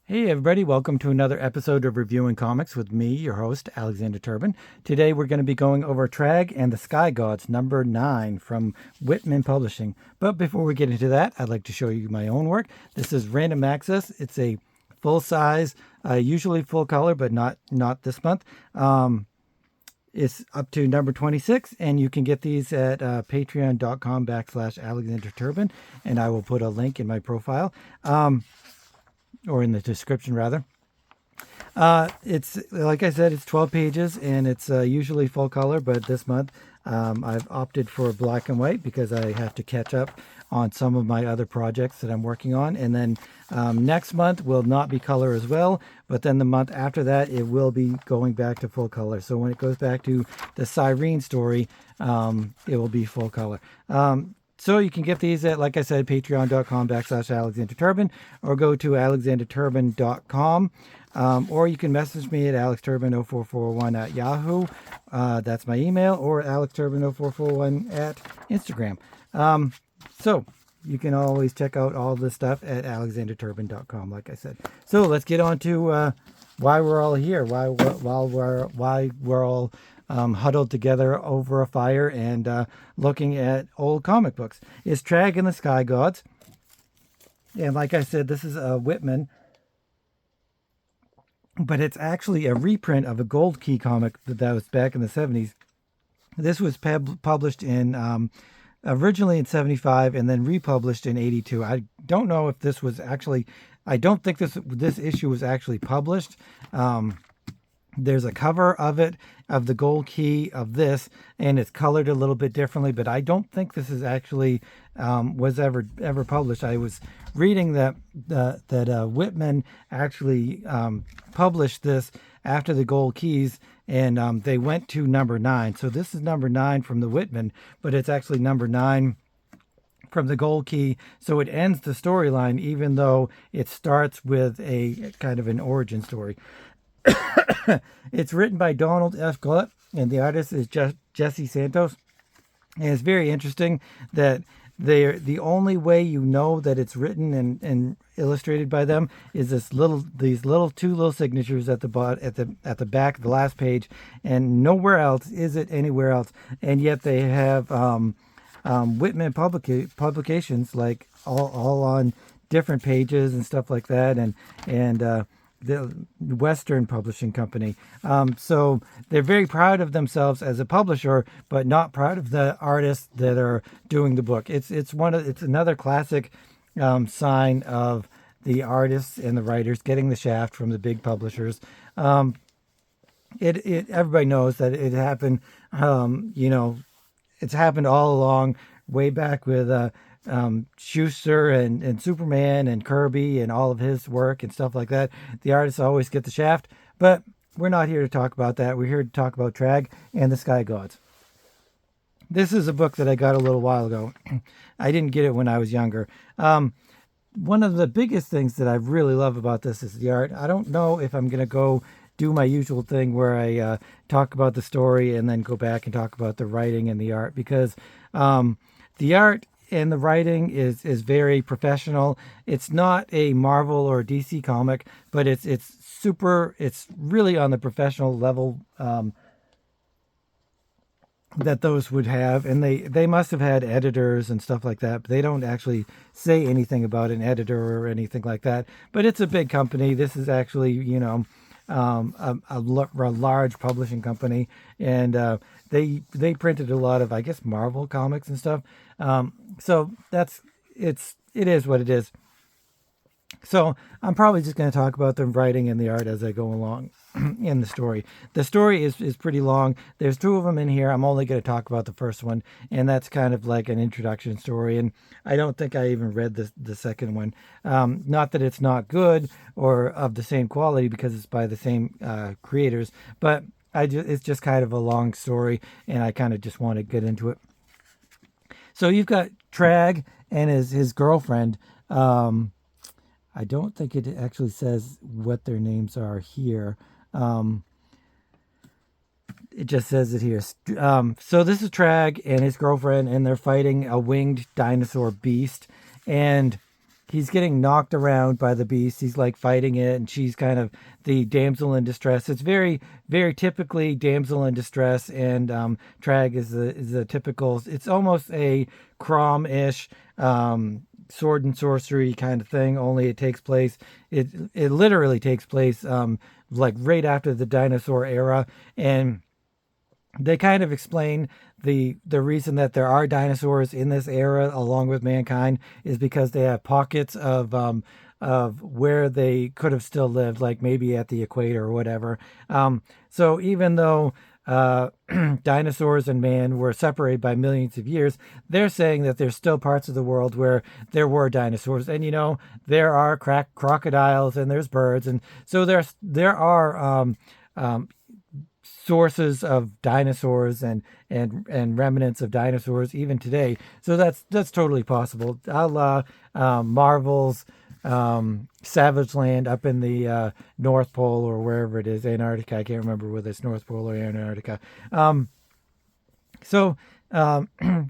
Hey everybody, welcome to another episode of Reviewing Comics with me, your host, Alexander Turbin. Today we're going to be going over Tragg and the Sky Gods, number 9 from Whitman Publishing. But before we get into that, I'd like to show you my own work. This is Random Access. It's a full size, usually full color, but not this month. It's up to number 26, and you can get these at patreon.com/Alexander Turbin, and I will put a link in my profile. Or in the description rather. It's like I said, it's 12 pages and it's usually full color, but this month I've opted for black and white because I have to catch up on some of my other projects that I'm working on. And then next month will not be color as well, but then the month after that it will be going back to full color. So when it goes back to the Cyrene story, it will be full color. So you can get these at, like I said, patreon.com/Alexander Turbin, or go to alexanderturbin.com, or you can message me at alexturbin0441 at Yahoo. That's my email, or alexturbin0441 at Instagram. So you can always check out all this stuff at alexanderturbin.com, like I said. So let's get on to why we're all here, why we're all huddled together over a fire and looking at old comic books. It's Tragg and the Sky Gods. And like I said, this is a Whitman, but it's actually a reprint of a Gold Key comic that was back in the 70s. This was published in originally in 75 and then republished in 82. I don't know if this was actually, I don't think this issue was actually published. There's a cover of it, of the Gold Key of this, and it's colored a little bit differently, but I don't think this is actually was ever published. I was reading that Whitman actually published this after the Gold Keys, and they went to number 9. So this is number 9 from the Whitman, but it's actually number 9 from the Gold Key. So it ends the storyline, even though it starts with a kind of an origin story. It's written by Donald F. Glut, and the artist is Jesse Santos. And it's very interesting that the only way you know that it's written and illustrated by them is these two little signatures at the back of the last page, and nowhere else is it anywhere else. And yet they have Whitman publications like all on different pages and stuff like that, and the Western Publishing Company. So they're very proud of themselves as a publisher, but not proud of the artists that are doing the book. It's another classic sign of the artists and the writers getting the shaft from the big publishers. Everybody knows that it happened. It's happened all along, way back with Schuster and Superman and Kirby and all of his work and stuff like that. The artists always get the shaft, but we're not here to talk about that. We're here to talk about Tragg and the Sky Gods. This is a book that I got a little while ago. I didn't get it when I was younger. One of the biggest things that I really love about this is the art. I don't know if I'm going to go do my usual thing where I talk about the story and then go back and talk about the writing and the art, because the art and the writing is very professional. It's not a Marvel or DC comic, but it's really on the professional level that those would have. And they must have had editors and stuff like that, but they don't actually say anything about an editor or anything like that. But it's a big company. This is actually, a large publishing company, and they printed a lot of, I guess, Marvel comics and stuff. So it is what it is. So I'm probably just going to talk about the writing and the art as I go along in the story. The story is pretty long. There's 2 of them in here. I'm only going to talk about the first one, and that's kind of like an introduction story. And I don't think I even read the second one. Not that it's not good or of the same quality, because it's by the same creators, but it's just kind of a long story, and I kind of just want to get into it. So you've got Tragg and his girlfriend. I don't think it actually says what their names are here. It just says it here. So this is Tragg and his girlfriend, and they're fighting a winged dinosaur beast. And he's getting knocked around by the beast. He's like fighting it, and she's kind of the damsel in distress. It's very, very typically damsel in distress, and Tragg is the typical. It's almost a Crom-ish sword and sorcery kind of thing. Only it takes place. It literally takes place like right after the dinosaur era, and they kind of explain the reason that there are dinosaurs in this era along with mankind is because they have pockets of where they could have still lived, like maybe at the equator or whatever. So even though dinosaurs and man were separated by millions of years, they're saying that there's still parts of the world where there were dinosaurs, and there are crocodiles and there's birds, and so there are sources of dinosaurs and remnants of dinosaurs even today. So that's totally possible. A la Marvel's Savage Land up in the North Pole or wherever it is, Antarctica. I can't remember whether it's North Pole or Antarctica. So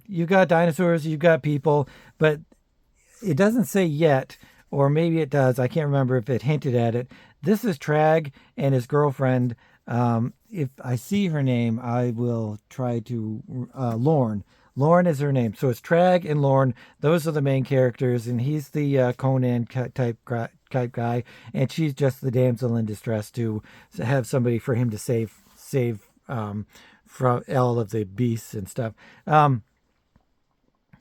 you got dinosaurs, you got people, but it doesn't say yet, or maybe it does. I can't remember if it hinted at it. This is Tragg and his girlfriend. If I see her name, I will try to, Lorne. Lorne is her name. So it's Tragg and Lorne. Those are the main characters, and he's the Conan type guy, and she's just the damsel in distress to have somebody for him to save from all of the beasts and stuff.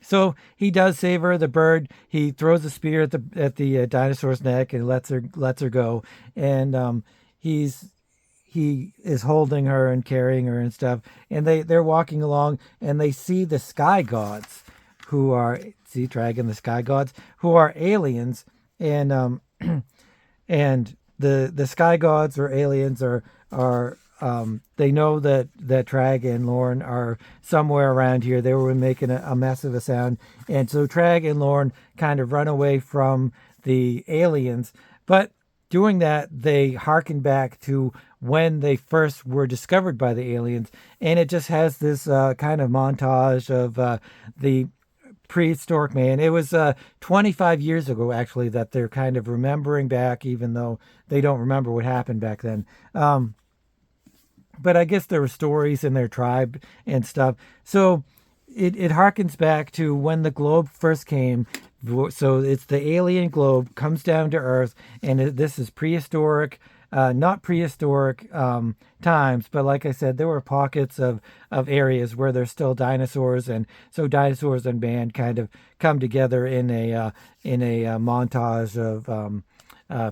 So he does save her, the bird. He throws a spear at the dinosaur's neck and lets her go, and he is holding her and carrying her and stuff. And they're walking along, and they see the sky gods, Tragg and the sky gods, who are aliens. And and the sky gods or aliens are they know that Tragg and Lorne are somewhere around here. They were making a mess of a sound. And so Tragg and Lorne kind of run away from the aliens. But doing that, they harken back to when they first were discovered by the aliens, and it just has this kind of montage of the prehistoric man. It was 25 years ago, actually, that they're kind of remembering back, even though they don't remember what happened back then. But I guess there were stories in their tribe and stuff. So it harkens back to when the globe first came. So it's the alien globe comes down to Earth, and this is prehistoric, not prehistoric times, but like I said, there were pockets of areas where there's still dinosaurs, and so dinosaurs and man kind of come together in a montage of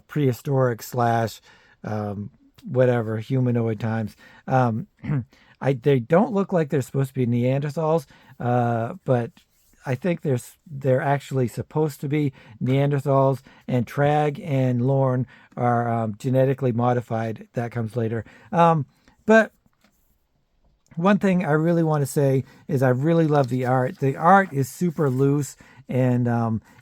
prehistoric slash whatever humanoid times. They don't look like they're supposed to be Neanderthals, but I think they're actually supposed to be Neanderthals, and Tragg and Lorne are genetically modified. That comes later. But one thing I really want to say is I really love the art. The art is super loose, and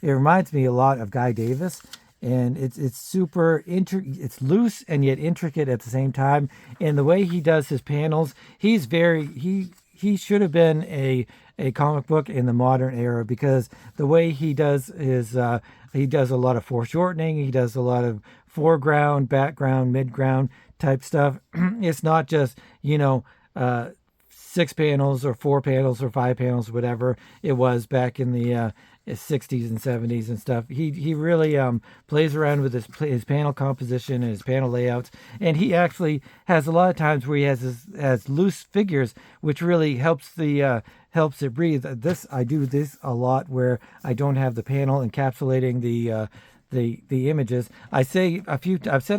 it reminds me a lot of Guy Davis. And it's super it's loose and yet intricate at the same time. And the way he does his panels, he should have been a comic book in the modern era, because the way he does his he does a lot of foreshortening, he does a lot of foreground, background, midground type stuff. It's not just 6 panels or 4 panels or 5 panels, whatever it was back in the 60s and 70s and stuff. He really plays around with his panel composition and his panel layouts, and he actually has a lot of times where he has loose figures, which really helps it breathe. I do this a lot where I don't have the panel encapsulating the images. I've said a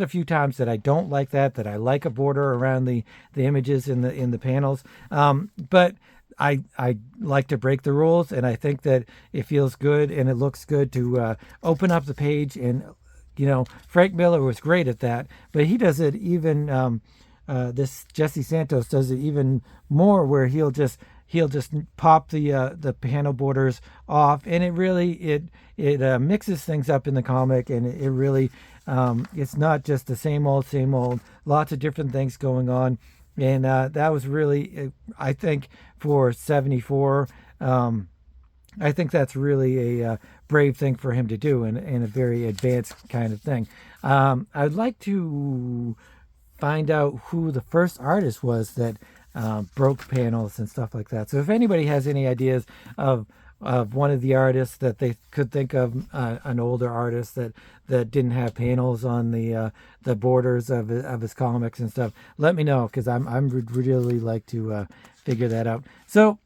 few times that I don't like that I like a border around the images in the panels, but I like to break the rules, and I think that it feels good and it looks good to open up the page. And Frank Miller was great at that, but he does it even this Jesse Santos does it even more, where he'll just pop the panel borders off, and it really mixes things up in the comic, and it really it's not just the same old, lots of different things going on. And that was really, I think, for 74, I think that's really a brave thing for him to do, and a very advanced kind of thing. I'd like to find out who the first artist was that broke panels and stuff like that. So if anybody has any ideas of one of the artists that they could think of, an older artist that didn't have panels on the borders of his comics and stuff, let me know, because I'm would really like to figure that out. So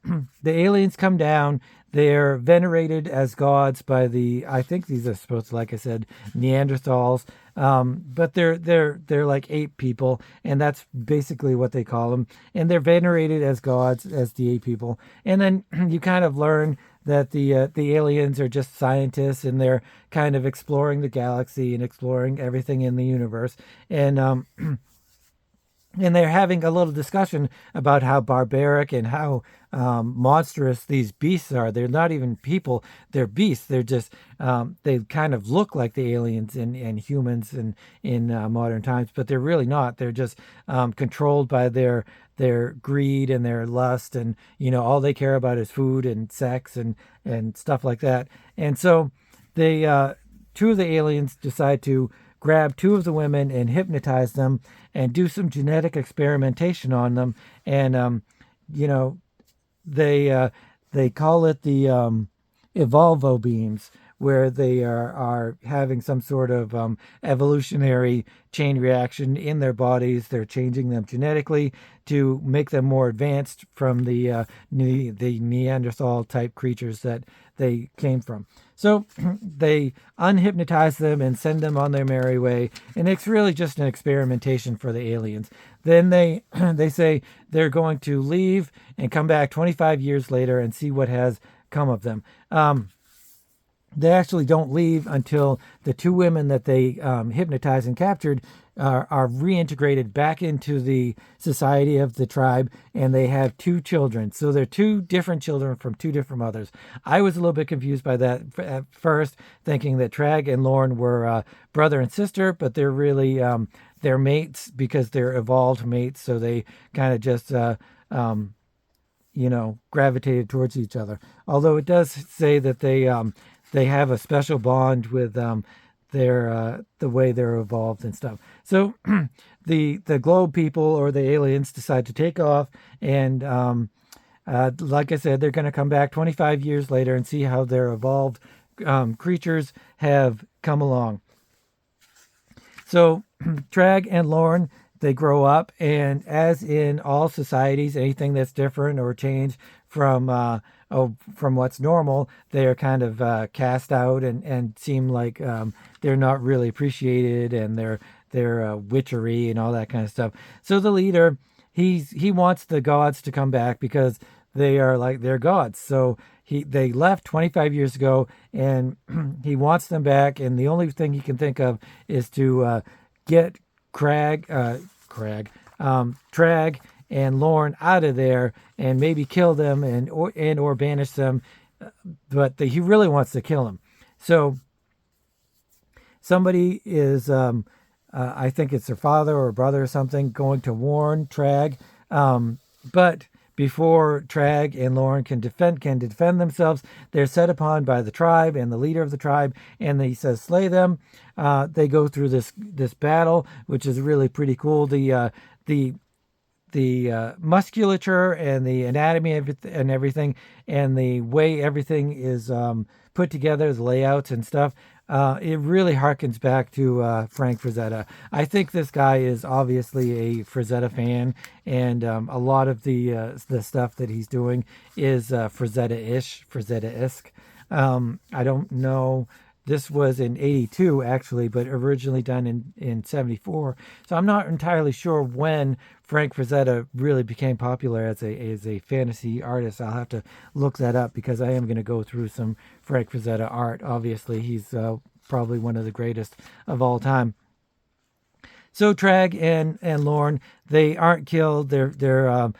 the aliens come down. They're venerated as gods by I think these are supposed to, like I said, Neanderthals. But they're like ape people, and that's basically what they call them. And they're venerated as gods, as the ape people. And then you kind of learn that the aliens are just scientists, and they're kind of exploring the galaxy and exploring everything in the universe. And they're having a little discussion about how barbaric and how monstrous these beasts are. They're not even people; they're beasts. They're just they kind of look like the aliens and humans in modern times, but they're really not. They're just controlled by their greed and their lust, and all they care about is food and sex and stuff like that. And so they two of the aliens decide to grab two of the women and hypnotize them and do some genetic experimentation on them. And they call it the evolvo beams, where they are having some sort of evolutionary chain reaction in their bodies. They're changing them genetically to make them more advanced from the Neanderthal type creatures that they came from. So they unhypnotize them and send them on their merry way, and it's really just an experimentation for the aliens. Then they say they're going to leave and come back 25 years later and see what has come of them. They actually don't leave until the two women that they hypnotized and captured are reintegrated back into the society of the tribe, and they have two children. So they're two different children from two different mothers. I was a little bit confused by that at first, thinking that Tragg and Lorne were brother and sister, but they're really they're mates because they're evolved mates. So they kind of just gravitated towards each other. Although it does say that they have a special bond with the way they're evolved and stuff. So the globe people, or the aliens, decide to take off, and like I said, they're going to come back 25 years later and see how their evolved creatures have come along. So Tragg and Lorne, they grow up, and as in all societies, anything that's different or changed from what's normal, they are kind of cast out and seem like they're not really appreciated, and they're witchery and all that kind of stuff. So the leader, he wants the gods to come back because they're gods. So they left 25 years ago, and he wants them back, and the only thing he can think of is to get Tragg and Lorne out of there and maybe kill them or banish them, but he really wants to kill them. So somebody is, I think it's their father or brother or something, going to warn Tragg, but before Tragg and Lorne can defend themselves, they're set upon by the tribe and the leader of the tribe, and he says, slay them. They go through this battle, which is really pretty cool. The musculature and the anatomy and everything, and the way everything is put together, the layouts and stuff, it really harkens back to Frank Frazetta. I think this guy is obviously a Frazetta fan, and a lot of the stuff that he's doing is Frazetta-esque. I don't know. This was in 82, actually, but originally done in 74. So I'm not entirely sure when Frank Frazetta really became popular as a fantasy artist. I'll have to look that up, because I am going to go through some Frank Frazetta art. Obviously, he's probably one of the greatest of all time. So Tragg and Lorne, they aren't killed. They're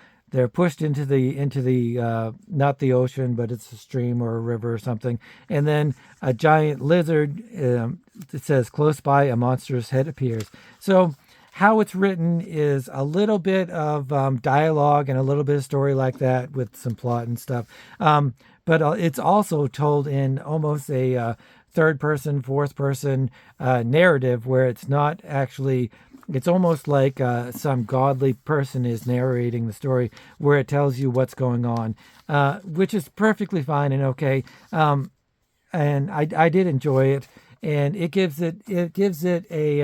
pushed into the not the ocean, but it's a stream or a river or something. And then a giant lizard, it says, close by a monstrous head appears. So how it's written is a little bit of dialogue and a little bit of story like that, with some plot and stuff. but it's also told in almost a third person, fourth person narrative where it's not actually. It's almost like some godly person is narrating the story, where it tells you what's going on, which is perfectly fine and okay. And I did enjoy it, and it gives it a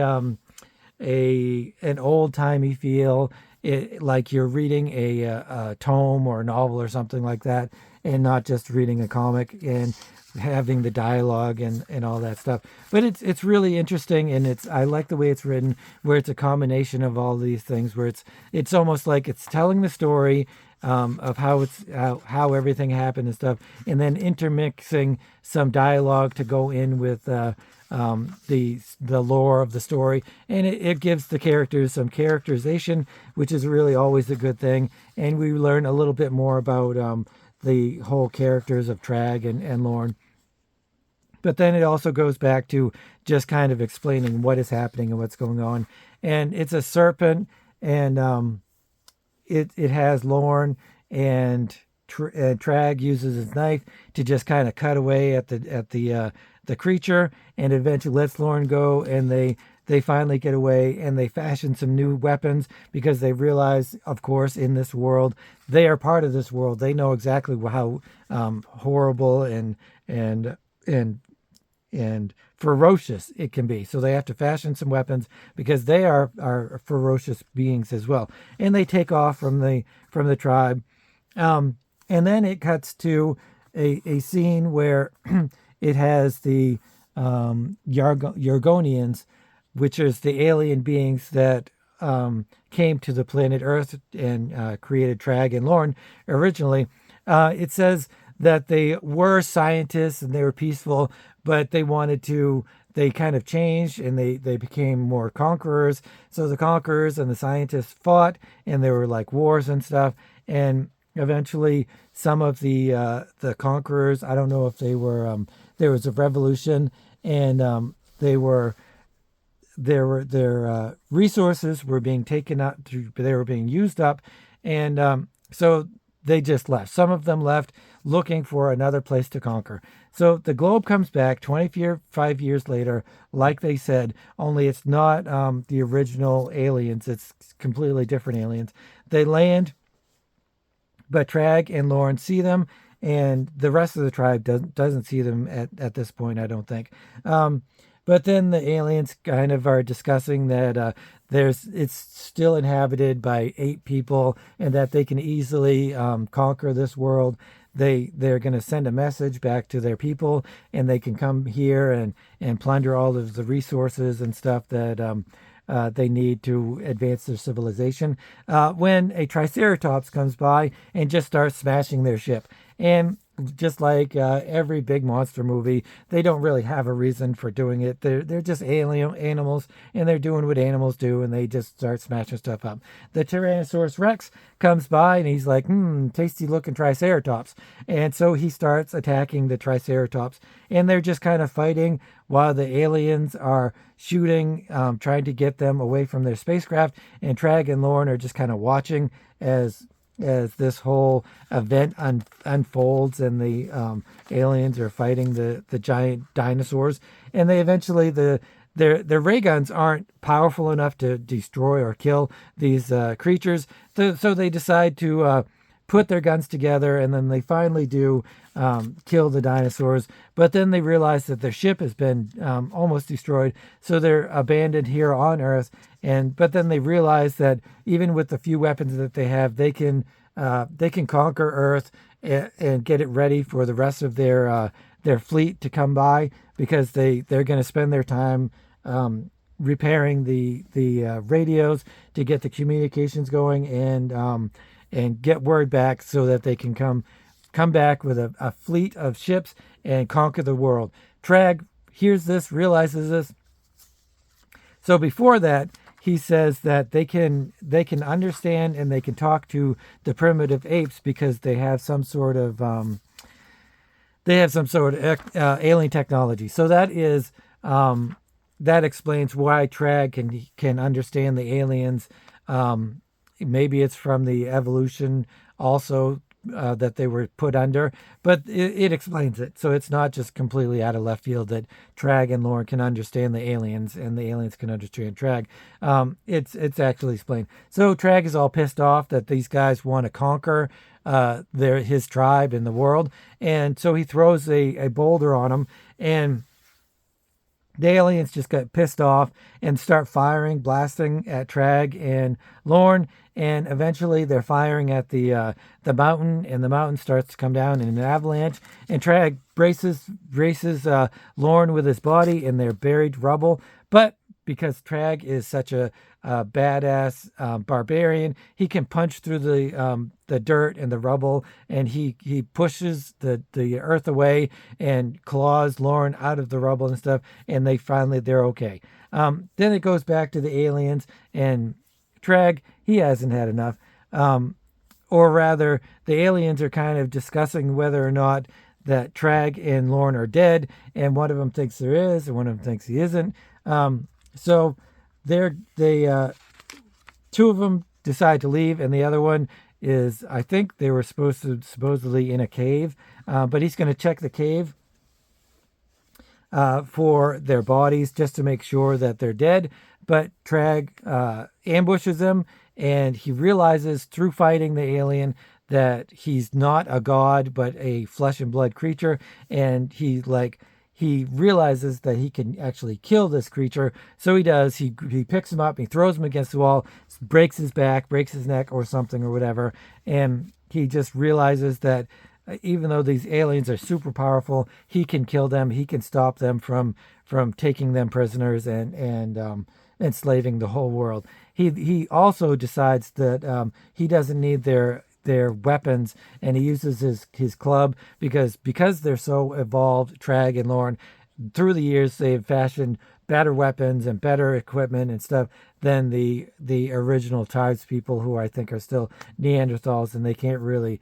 an old timey feel, like you're reading a tome or a novel or something like that, and not just reading a comic and having the dialogue and all that stuff. But it's really interesting, and I like the way it's written, where it's a combination of all these things, where it's almost like it's telling the story of how everything happened and stuff, and then intermixing some dialogue to go in with the lore of the story, and it gives the characters some characterization, which is really always a good thing. And we learn a little bit more about the whole characters of Tragg and Lorne. But then it also goes back to just kind of explaining what is happening and what's going on. And it's a serpent, and it has Lorne, and Tragg uses his knife to just kind of cut away at the creature, and eventually lets Lorne go, and they finally get away, and they fashion some new weapons because they realize, of course, in this world, they are part of this world. They know exactly how horrible and ferocious it can be. So they have to fashion some weapons because they are ferocious beings as well. And they take off from the tribe. And then it cuts to a scene where it has the Yargonians, which is the alien beings that came to the planet Earth and created Tragg and Lorne originally. It says that they were scientists and they were peaceful, but they kind of changed, and they became more conquerors. So the conquerors and the scientists fought, and there were like wars and stuff. And eventually some of the conquerors, I don't know if they were, there was a revolution, and their resources were being taken out, they were being used up. And so they just left. Some of them left looking for another place to conquer. So the globe comes back 25 years later, like they said, only it's not the original aliens. It's completely different aliens. They land, but Tragg and Lorne see them, and the rest of the tribe doesn't see them at this point, I don't think. But then the aliens kind of are discussing that it's still inhabited by 8 people, and that they can easily conquer this world. They're going to send a message back to their people, and they can come here and plunder all of the resources and stuff that they need to advance their civilization. When a Triceratops comes by and just starts smashing their ship. And just like every big monster movie, they don't really have a reason for doing it. They're just alien animals, and they're doing what animals do, and they just start smashing stuff up. The Tyrannosaurus Rex comes by, and he's like, tasty looking Triceratops. And so he starts attacking the Triceratops, and they're just kind of fighting while the aliens are shooting, trying to get them away from their spacecraft. And Tragg and Lorne are just kind of watching as this whole event unfolds, and the aliens are fighting the giant dinosaurs. And they eventually, their ray guns aren't powerful enough to destroy or kill these creatures. So they decide to put their guns together, and then they finally do kill the dinosaurs. But then they realize that their ship has been almost destroyed, so they're abandoned here on Earth. But then they realize that even with the few weapons that they have, they can conquer Earth and get it ready for the rest of their fleet to come by, because they're going to spend their time repairing the radios to get the communications going, and get word back so that they can come back with a fleet of ships and conquer the world. Tragg hears this, realizes this. So before that, he says that they can understand and they can talk to the primitive apes because they have some sort of alien technology. So that explains why Tragg can understand the aliens. Maybe it's from the evolution also, that they were put under, but it explains it. So it's not just completely out of left field that Tragg and Lorne can understand the aliens and the aliens can understand Tragg. It's actually explained. So Tragg is all pissed off that these guys want to conquer his tribe in the world, and so he throws a boulder on them, and the aliens just get pissed off and start firing, blasting at Tragg and Lorne, and eventually they're firing at the mountain, and the mountain starts to come down in an avalanche, and Tragg braces Lorne with his body in their buried rubble, but because Tragg is such a badass barbarian, he can punch through the dirt and the rubble, and he pushes the earth away and claws Lorne out of the rubble and stuff, and they're okay. Then it goes back to the aliens, and Tragg, he hasn't had enough. Or rather, the aliens are kind of discussing whether or not that Tragg and Lorne are dead, and one of them thinks there is, and one of them thinks he isn't. So two of them decide to leave, and the other one is, I think they were supposedly in a cave, but he's going to check the cave for their bodies just to make sure that they're dead. But Tragg ambushes them, and he realizes through fighting the alien that he's not a god but a flesh and blood creature, and he realizes that he can actually kill this creature. So he does. He picks him up, he throws him against the wall, breaks his back, breaks his neck or something or whatever. And he just realizes that even though these aliens are super powerful, he can kill them. He can stop them from taking them prisoners and enslaving the whole world. He also decides that he doesn't need their weapons, and he uses his club because they're so evolved, Tragg and Lorne, through the years they've fashioned better weapons and better equipment and stuff than the original tribespeople, who I think are still Neanderthals, and they can't really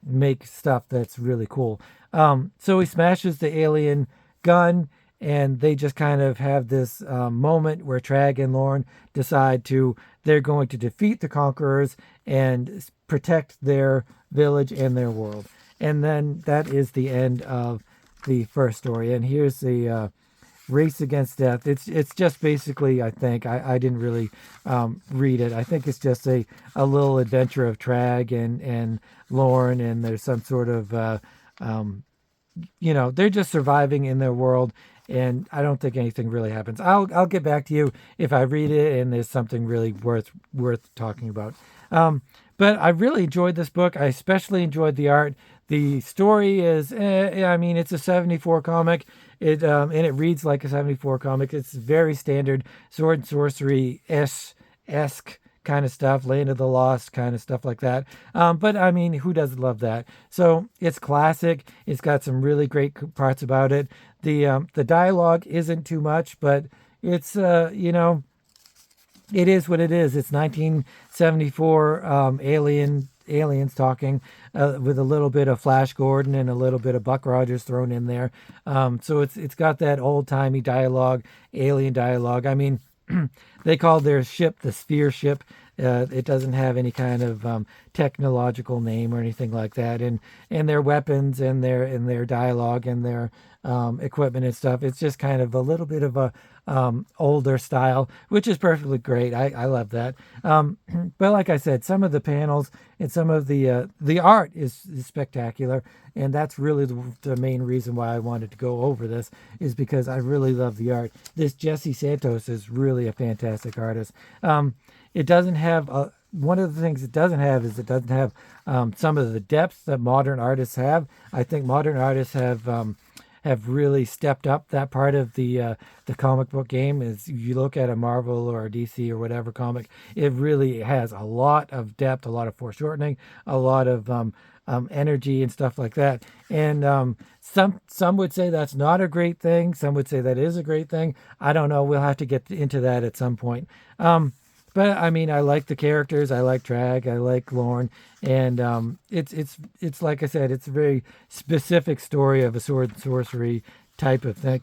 make stuff that's really cool. So he smashes the alien gun, and they just kind of have this moment where Tragg and Lorne decide they're going to defeat the conquerors and protect their village and their world. And then that is the end of the first story. And here's the Race Against Death. It's just basically, I think, I didn't really read it. I think it's just a little adventure of Tragg and Lorne, and there's some sort of, they're just surviving in their world. And I don't think anything really happens. I'll get back to you if I read it and there's something really worth talking about. But I really enjoyed this book. I especially enjoyed the art. The story is, it's a 74 comic. And it reads like a 74 comic. It's very standard sword and sorcery-esque kind of stuff, Land of the Lost kind of stuff like that. But who doesn't love that? So it's classic. It's got some really great parts about it. The dialogue isn't too much, but it's it is what it is. It's 1974 aliens talking with a little bit of Flash Gordon and a little bit of Buck Rogers thrown in there. So it's got that old timey dialogue, alien dialogue. They called their ship the Sphere Ship. It doesn't have any kind of technological name or anything like that. And their weapons and their dialogue and their equipment and stuff, it's just kind of a little bit of a older style, which is perfectly great. I love that. But like I said, some of the panels and some of the art is spectacular. And that's really the main reason why I wanted to go over this, is because I really love the art. This Jesse Santos is really a fantastic artist. It doesn't have one of the things it doesn't have is it doesn't have some of the depth that modern artists have. I think modern artists have really stepped up that part of the comic book game. Is you look at a Marvel or a DC or whatever comic, it really has a lot of depth, a lot of foreshortening, a lot of energy and stuff like that. And some would say that's not a great thing. Some would say that is a great thing. I don't know. We'll have to get into that at some point. But I like the characters. I like Tragg. I like Lorne, and it's like I said, it's a very specific story of a sword and sorcery type of thing.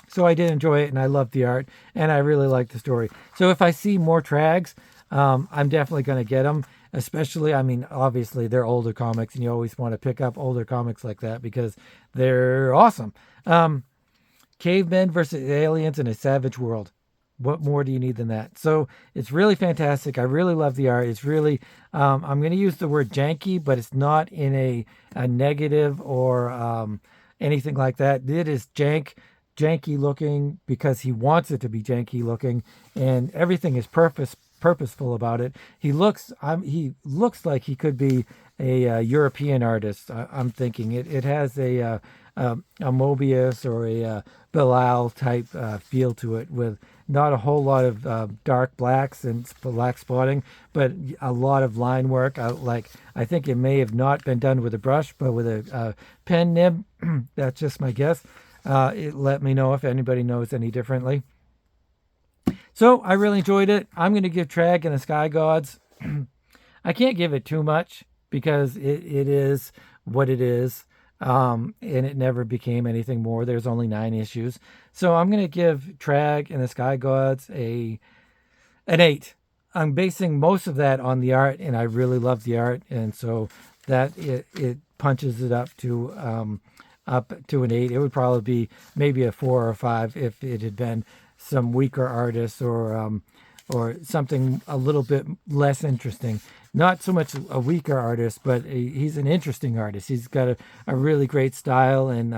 So I did enjoy it, and I loved the art, and I really liked the story. So if I see more Traggs, I'm definitely going to get them. especially, I mean, obviously they're older comics, and you always want to pick up older comics like that because they're awesome. Cavemen versus aliens in a savage world. What more do you need than that? So it's really fantastic. I really love the art. It's really, I'm going to use the word janky, but it's not in a negative or anything like that. It is janky looking because he wants it to be janky looking, and everything is purposeful about it. He looks like he could be a European artist. I'm thinking it has a Mobius or a Bilal type feel to it, with not a whole lot of dark blacks and black spotting, but a lot of line work. I think it may have not been done with a brush, but with a pen nib. That's just my guess. Let me know if anybody knows any differently. So I really enjoyed it. I'm going to give Tragg and the Sky Gods. I can't give it too much because it is what it is. And it never became anything more. There's only 9 issues. So I'm going to give Tragg and the Sky Gods an 8. I'm basing most of that on the art, and I really love the art. And so that it punches it up to an 8. It would probably be maybe a 4 or 5 if it had been some weaker artists or something a little bit less interesting. Not so much a weaker artist, but he's an interesting artist. He's got a really great style and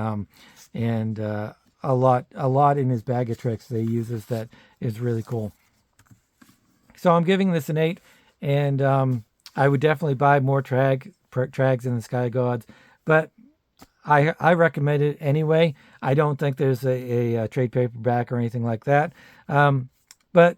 a lot in his bag of tricks that he uses that is really cool. So I'm giving this an 8, and I would definitely buy more Traggs in the Sky Gods, but I recommend it anyway. I don't think there's a trade paperback or anything like that. But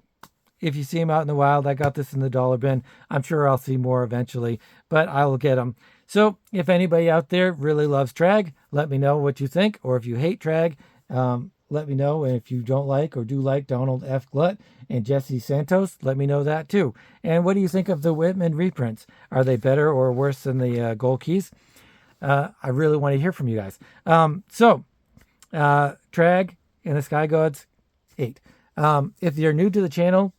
if you see them out in the wild, I got this in the dollar bin. I'm sure I'll see more eventually, but I will get them. So if anybody out there really loves Tragg, let me know what you think. Or if you hate Tragg, let me know. And if you don't like or do like Donald F. Glut and Jesse Santos, let me know that too. And what do you think of the Whitman reprints? Are they better or worse than the Gold Keys? I really want to hear from you guys. Tragg and the Sky Gods, 8. If you're new to the channel,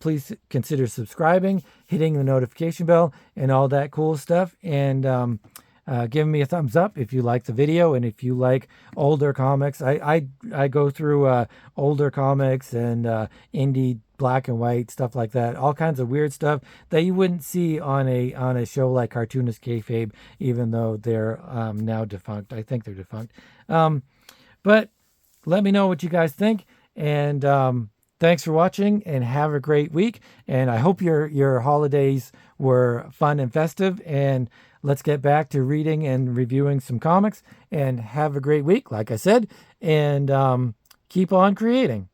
please consider subscribing, hitting the notification bell, and all that cool stuff. And giving me a thumbs up if you like the video, and if you like older comics. I go through older comics and indie black and white stuff like that, all kinds of weird stuff that you wouldn't see on a show like Cartoonist Kayfabe, even though they're now defunct. I think they're defunct. But let me know what you guys think, and thanks for watching, and have a great week. And I hope your holidays were fun and festive, and let's get back to reading and reviewing some comics, and have a great week, like I said, and keep on creating.